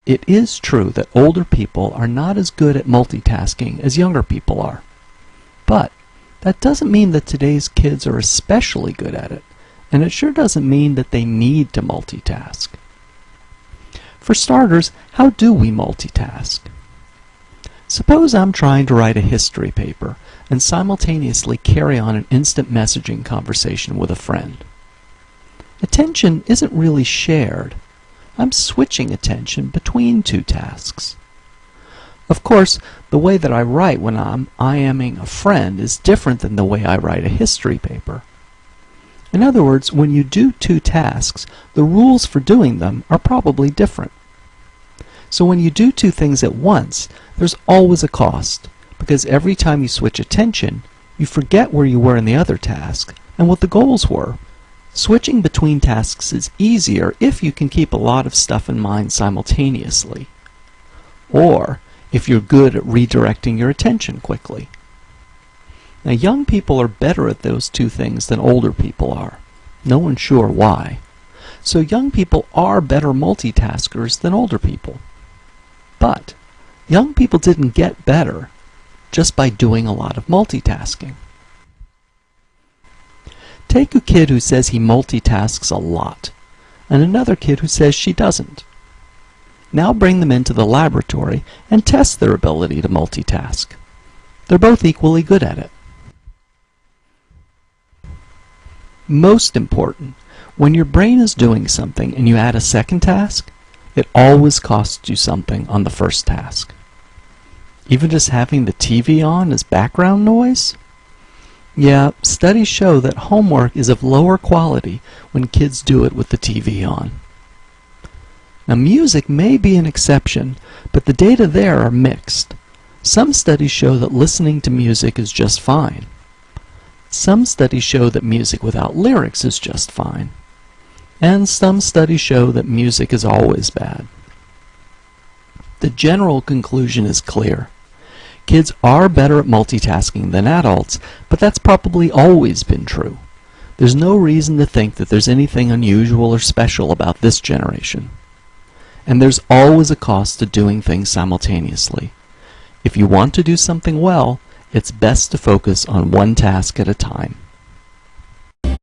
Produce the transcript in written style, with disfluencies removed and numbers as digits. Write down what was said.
It is true that older people are not as good at multitasking as younger people are. But that doesn't mean that today's kids are especially good at it, and it sure doesn't mean that they need to multitask. For starters, how do we multitask? Suppose I'm trying to write a history paper and simultaneously carry on an instant messaging conversation with a friend. Attention isn't really shared. I'm switching attention between two tasks. Of course, the way that I write when I'm IMing a friend is different than the way I write a history paper. In other words, when you do two tasks, the rules for doing them are probably different. So when you do two things at once, there's always a cost, because every time you switch attention, you forget where you were in the other task and what the goals were. Switching between tasks is easier if you can keep a lot of stuff in mind simultaneously, or if you're good at redirecting your attention quickly. Now, young people are better at those two things than older people are. No one's sure why. So young people are better multitaskers than older people. But young people didn't get better just by doing a lot of multitasking. Take a kid who says he multitasks a lot, and another kid who says she doesn't. Now bring them into the laboratory and test their ability to multitask. They're both equally good at it. Most important, when your brain is doing something and you add a second task, it always costs you something on the first task. Even just having the TV on as background noise? Yeah, studies show that homework is of lower quality when kids do it with the TV on. Now, music may be an exception, but the data there are mixed. Some studies show that listening to music is just fine. Some studies show that music without lyrics is just fine. And some studies show that music is always bad. The general conclusion is clear. Kids are better at multitasking than adults, but that's probably always been true. There's no reason to think that there's anything unusual or special about this generation. And there's always a cost to doing things simultaneously. If you want to do something well, it's best to focus on one task at a time.